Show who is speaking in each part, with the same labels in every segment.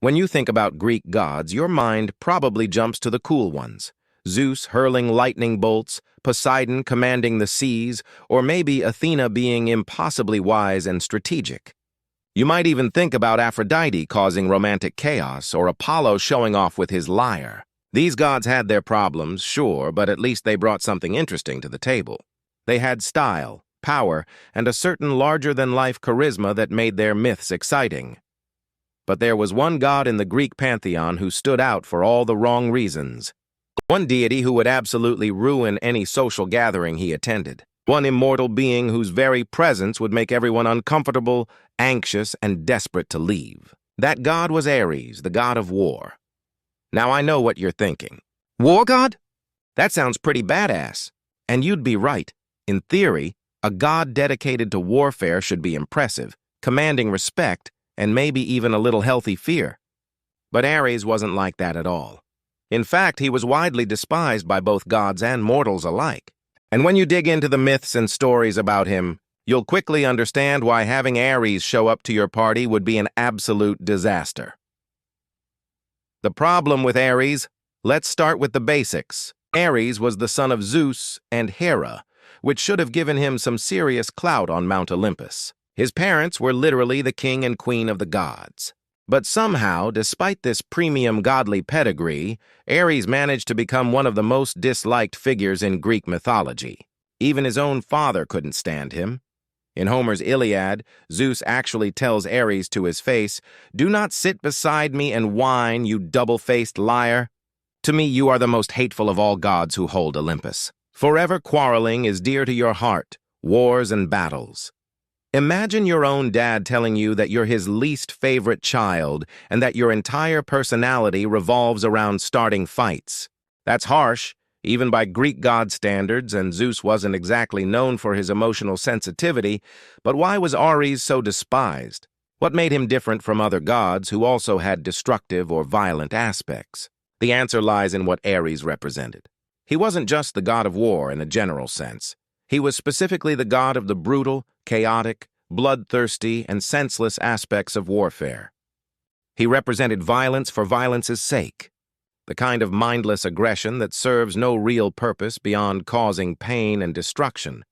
Speaker 1: When you think about Greek gods, your mind probably jumps to the cool ones. Zeus hurling lightning bolts, Poseidon commanding the seas, or maybe Athena being impossibly wise and strategic. You might even think about Aphrodite causing romantic chaos, or Apollo showing off with his lyre. These gods had their problems, sure, but at least they brought something interesting to the table. They had style, power, and a certain larger-than-life charisma that made their myths exciting. But there was one god in the Greek pantheon who stood out for all the wrong reasons. One deity who would absolutely ruin any social gathering he attended. One immortal being whose very presence would make everyone uncomfortable, anxious, and desperate to leave. That god was Ares, the god of war. Now I know what you're thinking. War god? That sounds pretty badass. And you'd be right. In theory, a god dedicated to warfare should be impressive, commanding respect, and maybe even a little healthy fear. But Ares wasn't like that at all. In fact, he was widely despised by both gods and mortals alike. And when you dig into the myths and stories about him, you'll quickly understand why having Ares show up to your party would be an absolute disaster. The problem with Ares? Let's start with the basics. Ares was the son of Zeus and Hera, which should have given him some serious clout on Mount Olympus. His parents were literally the king and queen of the gods. But somehow, despite this premium godly pedigree, Ares managed to become one of the most disliked figures in Greek mythology. Even his own father couldn't stand him. In Homer's Iliad, Zeus actually tells Ares to his face, "Do not sit beside me and whine, you double-faced liar. To me you are the most hateful of all gods who hold Olympus. Forever quarreling is dear to your heart, wars and battles." Imagine your own dad telling you that you're his least favorite child and that your entire personality revolves around starting fights. That's harsh, even by Greek god standards, and Zeus wasn't exactly known for his emotional sensitivity, but why was Ares so despised? What made him different from other gods who also had destructive or violent aspects? The answer lies in what Ares represented. He wasn't just the god of war in a general sense. He was specifically the god of the brutal, chaotic, bloodthirsty, and senseless aspects of warfare. He represented violence for violence's sake, the kind of mindless aggression that serves no real purpose beyond causing pain and destruction.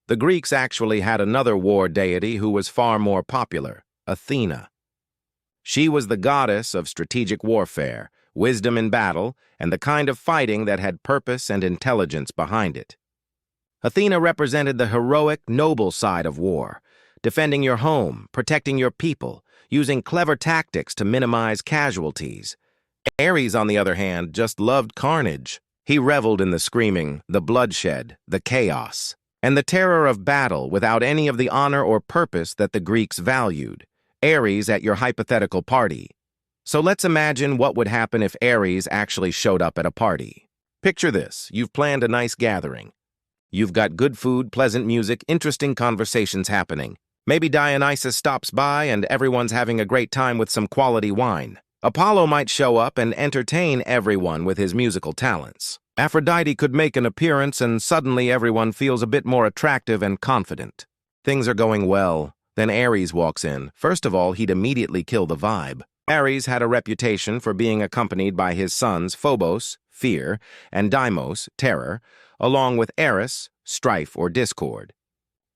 Speaker 1: The Greeks actually had another war deity who was far more popular, Athena. She was the goddess of strategic warfare, wisdom in battle, and the kind of fighting that had purpose and intelligence behind it. Athena represented the heroic, noble side of war, defending your home, protecting your people, using clever tactics to minimize casualties. Ares, on the other hand, just loved carnage. He reveled in the screaming, the bloodshed, the chaos, and the terror of battle without any of the honor or purpose that the Greeks valued. Ares at your hypothetical party. So let's imagine what would happen if Ares actually showed up at a party. Picture this. You've planned a nice gathering. You've got good food, pleasant music, interesting conversations happening. Maybe Dionysus stops by and everyone's having a great time with some quality wine. Apollo might show up and entertain everyone with his musical talents. Aphrodite could make an appearance and suddenly everyone feels a bit more attractive and confident. Things are going well. Then Ares walks in. First of all, he'd immediately kill the vibe. Ares had a reputation for being accompanied by his sons Phobos, fear, and Deimos, terror, along with Eris, strife or discord.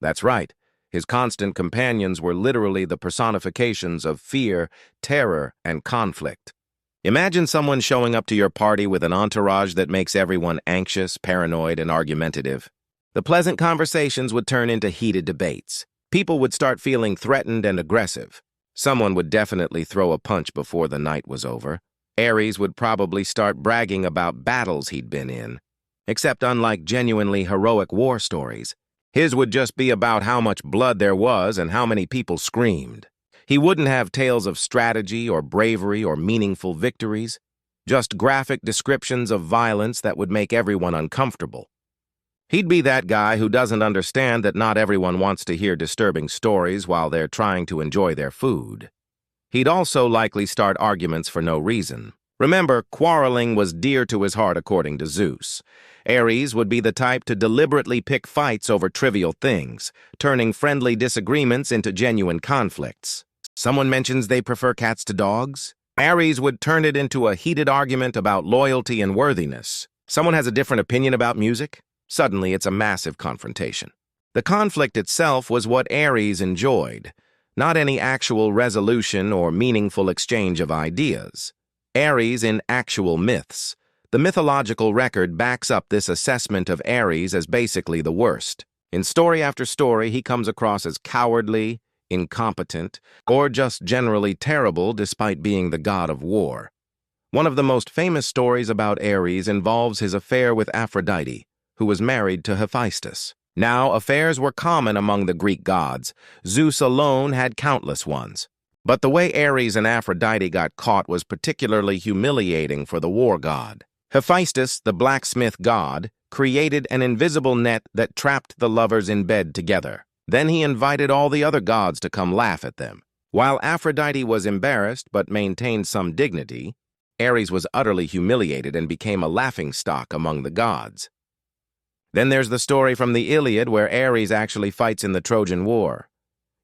Speaker 1: That's right. His constant companions were literally the personifications of fear, terror, and conflict. Imagine someone showing up to your party with an entourage that makes everyone anxious, paranoid, and argumentative. The pleasant conversations would turn into heated debates. People would start feeling threatened and aggressive. Someone would definitely throw a punch before the night was over. Ares would probably start bragging about battles he'd been in. Except unlike genuinely heroic war stories, his would just be about how much blood there was and how many people screamed. He wouldn't have tales of strategy or bravery or meaningful victories, just graphic descriptions of violence that would make everyone uncomfortable. He'd be that guy who doesn't understand that not everyone wants to hear disturbing stories while they're trying to enjoy their food. He'd also likely start arguments for no reason. Remember, quarreling was dear to his heart according to Zeus. Ares would be the type to deliberately pick fights over trivial things, turning friendly disagreements into genuine conflicts. Someone mentions they prefer cats to dogs? Ares would turn it into a heated argument about loyalty and worthiness. Someone has a different opinion about music? Suddenly, it's a massive confrontation. The conflict itself was what Ares enjoyed, not any actual resolution or meaningful exchange of ideas. Ares in actual myths. The mythological record backs up this assessment of Ares as basically the worst. In story after story, he comes across as cowardly, incompetent, or just generally terrible despite being the god of war. One of the most famous stories about Ares involves his affair with Aphrodite, who was married to Hephaestus. Now, affairs were common among the Greek gods. Zeus alone had countless ones. But the way Ares and Aphrodite got caught was particularly humiliating for the war god. Hephaestus, the blacksmith god, created an invisible net that trapped the lovers in bed together. Then he invited all the other gods to come laugh at them. While Aphrodite was embarrassed but maintained some dignity, Ares was utterly humiliated and became a laughingstock among the gods. Then there's the story from the Iliad where Ares actually fights in the Trojan War.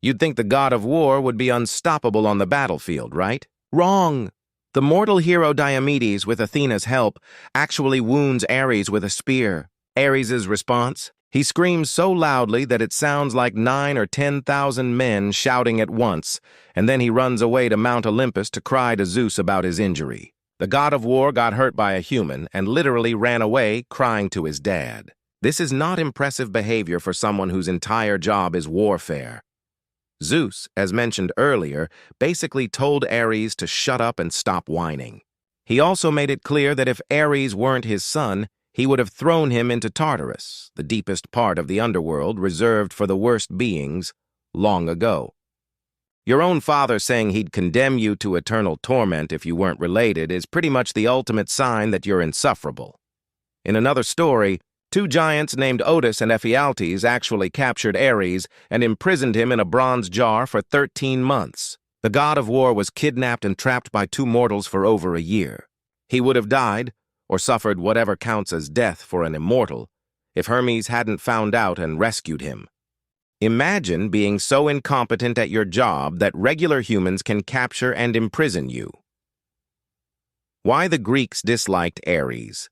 Speaker 1: You'd think the god of war would be unstoppable on the battlefield, right? Wrong! The mortal hero Diomedes, with Athena's help, actually wounds Ares with a spear. Ares' response? He screams so loudly that it sounds like 9,000 or 10,000 men shouting at once, and then he runs away to Mount Olympus to cry to Zeus about his injury. The god of war got hurt by a human and literally ran away crying to his dad. This is not impressive behavior for someone whose entire job is warfare. Zeus, as mentioned earlier, basically told Ares to shut up and stop whining. He also made it clear that if Ares weren't his son, he would have thrown him into Tartarus, the deepest part of the underworld reserved for the worst beings, long ago. Your own father saying he'd condemn you to eternal torment if you weren't related is pretty much the ultimate sign that you're insufferable. In another story, two giants named Otis and Ephialtes actually captured Ares and imprisoned him in a bronze jar for 13 months. The god of war was kidnapped and trapped by two mortals for over a year. He would have died, or suffered whatever counts as death for an immortal, if Hermes hadn't found out and rescued him. Imagine being so incompetent at your job that regular humans can capture and imprison you. Why the Greeks disliked Ares.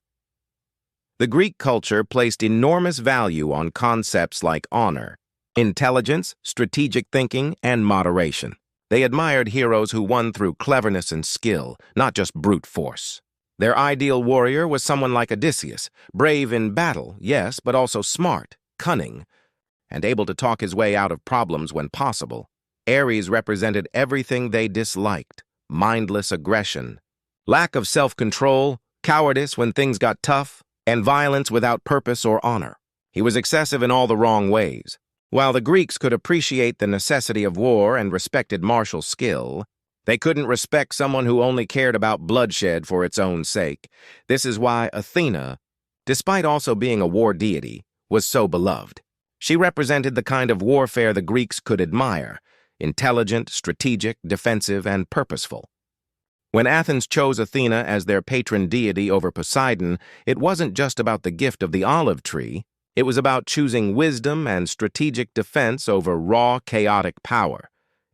Speaker 1: The Greek culture placed enormous value on concepts like honor, intelligence, strategic thinking, and moderation. They admired heroes who won through cleverness and skill, not just brute force. Their ideal warrior was someone like Odysseus, brave in battle, yes, but also smart, cunning, and able to talk his way out of problems when possible. Ares represented everything they disliked: mindless aggression, lack of self-control, cowardice when things got tough, and violence without purpose or honor. He was excessive in all the wrong ways. While the Greeks could appreciate the necessity of war and respected martial skill, they couldn't respect someone who only cared about bloodshed for its own sake. This is why Athena, despite also being a war deity, was so beloved. She represented the kind of warfare the Greeks could admire: intelligent, strategic, defensive, and purposeful. When Athens chose Athena as their patron deity over Poseidon, it wasn't just about the gift of the olive tree. It was about choosing wisdom and strategic defense over raw, chaotic power.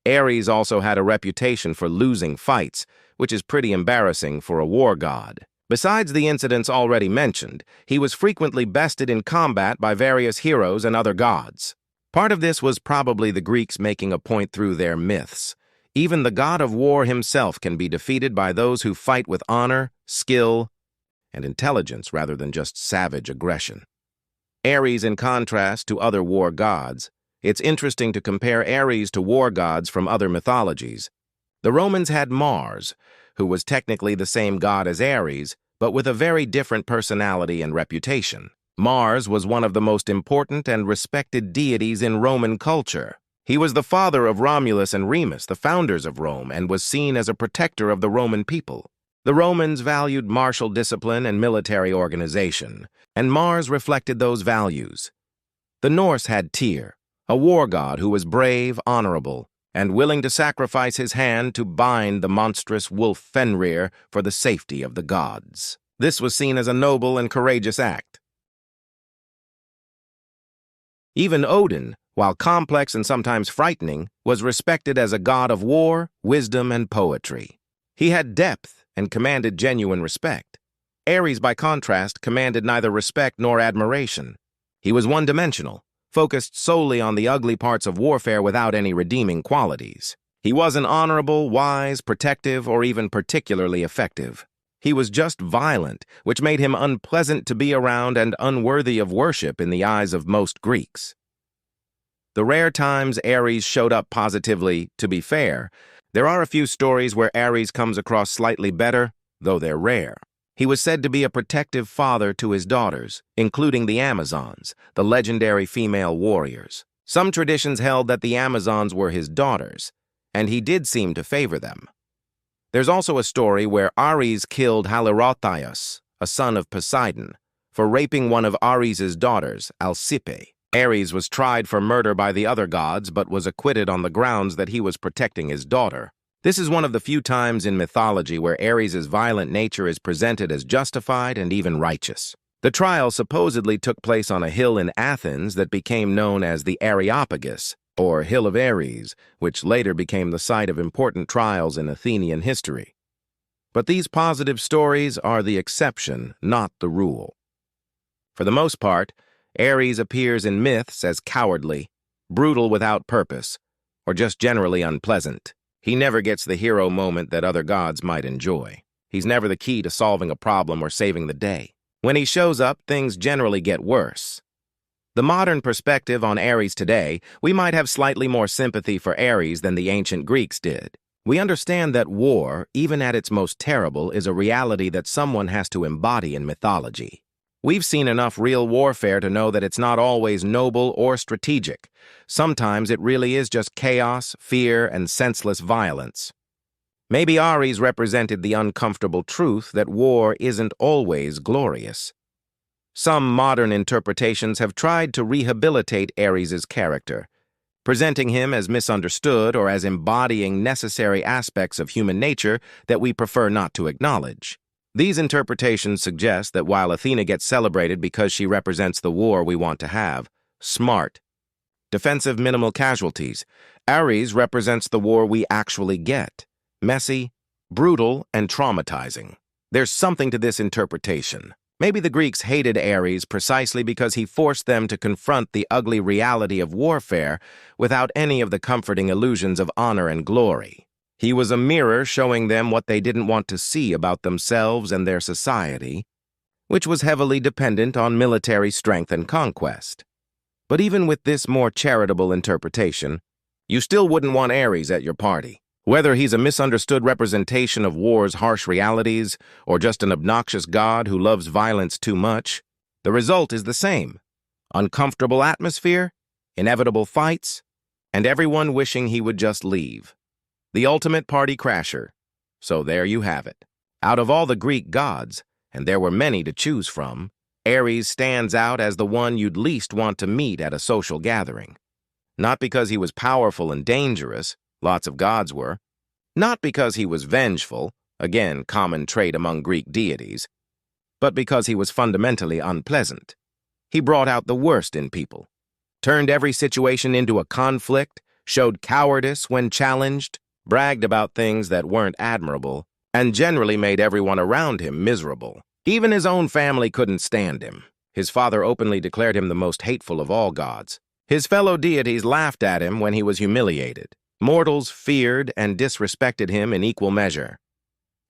Speaker 1: Ares also had a reputation for losing fights, which is pretty embarrassing for a war god. Besides the incidents already mentioned, he was frequently bested in combat by various heroes and other gods. Part of this was probably the Greeks making a point through their myths. Even the god of war himself can be defeated by those who fight with honor, skill, and intelligence rather than just savage aggression. Ares in contrast to other war gods. It's interesting to compare Ares to war gods from other mythologies. The Romans had Mars, who was technically the same god as Ares, but with a very different personality and reputation. Mars was one of the most important and respected deities in Roman culture. He was the father of Romulus and Remus, the founders of Rome, and was seen as a protector of the Roman people. The Romans valued martial discipline and military organization, and Mars reflected those values. The Norse had Tyr, a war god who was brave, honorable, and willing to sacrifice his hand to bind the monstrous wolf Fenrir for the safety of the gods. This was seen as a noble and courageous act. Even Odin, while complex and sometimes frightening, was respected as a god of war, wisdom, and poetry. He had depth and commanded genuine respect. Aries, by contrast, commanded neither respect nor admiration. He was one-dimensional, focused solely on the ugly parts of warfare without any redeeming qualities. He wasn't honorable, wise, protective, or even particularly effective. He was just violent, which made him unpleasant to be around and unworthy of worship in the eyes of most Greeks. The rare times Ares showed up positively, to be fair, there are a few stories where Ares comes across slightly better, though they're rare. He was said to be a protective father to his daughters, including the Amazons, the legendary female warriors. Some traditions held that the Amazons were his daughters, and he did seem to favor them. There's also a story where Ares killed Halirrhothios, a son of Poseidon, for raping one of Ares's daughters, Alcippe. Ares was tried for murder by the other gods, but was acquitted on the grounds that he was protecting his daughter. This is one of the few times in mythology where Ares's violent nature is presented as justified and even righteous. The trial supposedly took place on a hill in Athens that became known as the Areopagus, or Hill of Ares, which later became the site of important trials in Athenian history. But these positive stories are the exception, not the rule. For the most part, Ares appears in myths as cowardly, brutal without purpose, or just generally unpleasant. He never gets the hero moment that other gods might enjoy. He's never the key to solving a problem or saving the day. When he shows up, things generally get worse. The modern perspective on Ares today, we might have slightly more sympathy for Ares than the ancient Greeks did. We understand that war, even at its most terrible, is a reality that someone has to embody in mythology. We've seen enough real warfare to know that it's not always noble or strategic. Sometimes it really is just chaos, fear, and senseless violence. Maybe Ares represented the uncomfortable truth that war isn't always glorious. Some modern interpretations have tried to rehabilitate Ares's character, presenting him as misunderstood or as embodying necessary aspects of human nature that we prefer not to acknowledge. These interpretations suggest that while Athena gets celebrated because she represents the war we want to have, smart, defensive, minimal casualties, Ares represents the war we actually get, messy, brutal, and traumatizing. There's something to this interpretation. Maybe the Greeks hated Ares precisely because he forced them to confront the ugly reality of warfare without any of the comforting illusions of honor and glory. He was a mirror showing them what they didn't want to see about themselves and their society, which was heavily dependent on military strength and conquest. But even with this more charitable interpretation, you still wouldn't want Ares at your party. Whether he's a misunderstood representation of war's harsh realities or just an obnoxious god who loves violence too much, the result is the same: uncomfortable atmosphere, inevitable fights, and everyone wishing he would just leave. The ultimate party crasher. So there you have it. Out of all the Greek gods, and there were many to choose from, Ares stands out as the one you'd least want to meet at a social gathering. Not because he was powerful and dangerous, lots of gods were. Not because he was vengeful, again, common trait among Greek deities, but because he was fundamentally unpleasant. He brought out the worst in people, turned every situation into a conflict, showed cowardice when challenged, bragged about things that weren't admirable, and generally made everyone around him miserable. Even his own family couldn't stand him. His father openly declared him the most hateful of all gods. His fellow deities laughed at him when he was humiliated. Mortals feared and disrespected him in equal measure.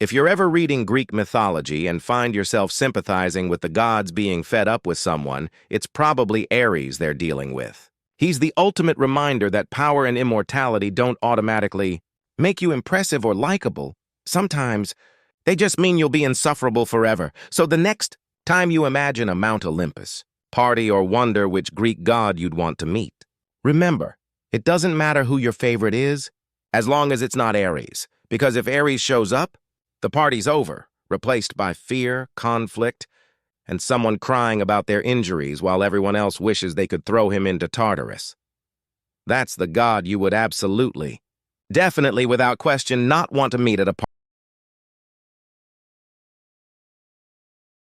Speaker 1: If you're ever reading Greek mythology and find yourself sympathizing with the gods being fed up with someone, it's probably Ares they're dealing with. He's the ultimate reminder that power and immortality don't automatically make you impressive or likable. Sometimes they just mean you'll be insufferable forever. So the next time you imagine a Mount Olympus, party or wonder which Greek god you'd want to meet, remember, it doesn't matter who your favorite is, as long as it's not Ares. Because if Ares shows up, the party's over, replaced by fear, conflict, and someone crying about their injuries while everyone else wishes they could throw him into Tartarus. That's the god you would absolutely, definitely without question, not want to meet at a party.